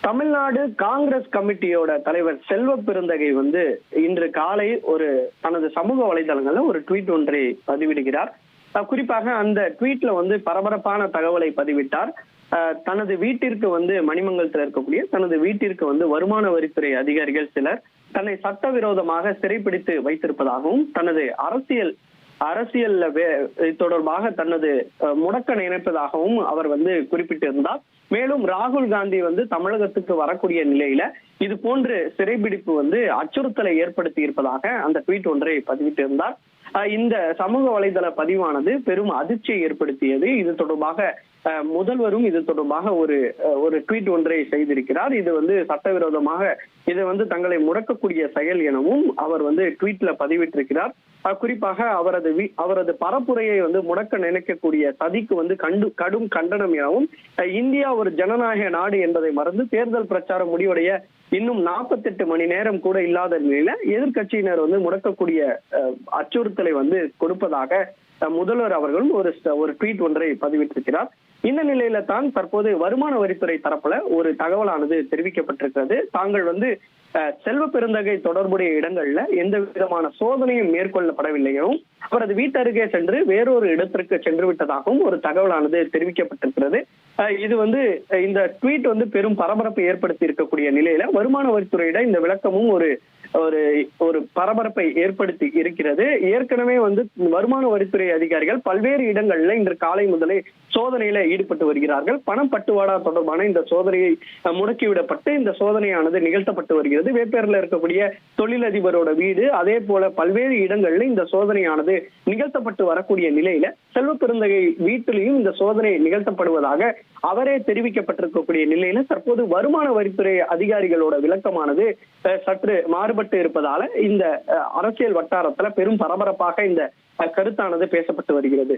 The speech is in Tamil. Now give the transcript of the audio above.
தமிழ்நாடு காங்கிரஸ் கமிட்டியோட தலைவர் செல்வ பெருந்தகை இன்று காலை தனது சமூக வலைதளங்கள்ல ஒரு ட்வீட் ஒன்றை பதிவிடுகிறார். குறிப்பாக அந்த ட்வீட்ல பரபரப்பான தகவலை பதிவிட்டார். தனது வீட்டிற்கு மணிமங்கலத்தில் இருக்கக்கூடிய தனது வீட்டிற்கு வருமான வரித்துறை அதிகாரிகள் சிலர் தன்னை சட்டவிரோதமாக சிறைப்பிடித்து வைத்திருப்பதாகவும் தனது அரசியல் தொடர்பாக தனது முடக்க நினைப்பதாகவும் அவர் குறிப்பிட்டிருந்தார். மேலும் ராகுல் காந்தி தமிழகத்துக்கு வரக்கூடிய நிலையில இது போன்று சிறைபிடிப்பு அச்சுறுத்தலை ஏற்படுத்தி இருப்பதாக அந்த ட்வீட் ஒன்றை பதிவிட்டிருந்தார். இந்த சமூக வலைதள பதிவானது பெரும் அதிர்ச்சியை ஏற்படுத்தியது. இது தொடர்பாக முதல்வரும் இது தொடர்பாக ஒரு ட்வீட் ஒன்றை செய்திருக்கிறார். இது சட்டவிரோதமாக இது தங்களை முடக்கக்கூடிய செயல் எனவும் அவர் ட்வீட்ல பதிவிட்டிருக்கிறார். குறிப்பாக அவரது பரப்புரையை முடக்க நினைக்கக்கூடிய சதிக்கு கடும் கண்டனம் எனவும் இந்தியா ஒரு ஜனநாயக நாடு என்பதை மறந்து தேர்தல் பிரச்சாரம் முடிவடைய இன்னும் 48 மணி நேரம் கூட இல்லாத நிலையில எதிர்கட்சியினர் முடக்கக்கூடிய அச்சுறுத்தலை கொடுப்பதாக முதல்வர் அவர்களும் ஒரு ட்வீட் ஒன்றை பதிவிட்டிருக்கிறார். இந்த நிலையில தான் தற்போது வருமான வரித்துறை தரப்புல ஒரு தகவலானது தெரிவிக்கப்பட்டிருக்கிறது. தாங்கள் செல்வ பெருந்தகை தொடர்புடைய இடங்கள்ல எந்த விதமான சோதனையும் மேற்கொள்ளப்படவில்லையும் அவரது வீட்டருகே சென்று வேறொரு இடத்திற்கு சென்று விட்டதாகவும் ஒரு தகவலானது தெரிவிக்கப்பட்டிருக்கிறது. இது இந்த ட்வீட் பெரும் பரபரப்பை ஏற்படுத்தி இருக்கக்கூடிய நிலையில வருமான வரித்துறையிட இந்த விளக்கமும் ஒரு பரபரப்பை ஏற்படுத்தி இருக்கிறது. ஏற்கனவே வருமான வரித்துறை அதிகாரிகள் பல்வேறு இடங்கள்ல இன்று காலை முதலே சோதனையில ஈடுபட்டு வருகிறார்கள். பணம் பட்டுவாடா தொடர்பான இந்த சோதனையை முடக்கிவிடப்பட்டு இந்த சோதனையானது நிகழ்த்தப்பட்டு வருகிறது. வேப்பேரில் இருக்கக்கூடிய தொழிலதிபரோட வீடு அதே போல பல்வேறு இடங்கள்ல இந்த சோதனையானது நிகழ்த்தப்பட்டு வரக்கூடிய நிலையில செல்வ பெருந்தகை வீட்டிலையும் இந்த சோதனை நிகழ்த்தப்படுவதாக அவரே தெரிவிக்கப்பட்டிருக்கக்கூடிய நிலையில தற்போது வருமான வரித்துறை அதிகாரிகளோட விளக்கமானது சற்று மாறுபட்டு இருப்பதால இந்த அரசியல் வட்டாரத்துல பெரும் பரபரப்பாக இந்த கருத்தானது பேசப்பட்டு வருகிறது.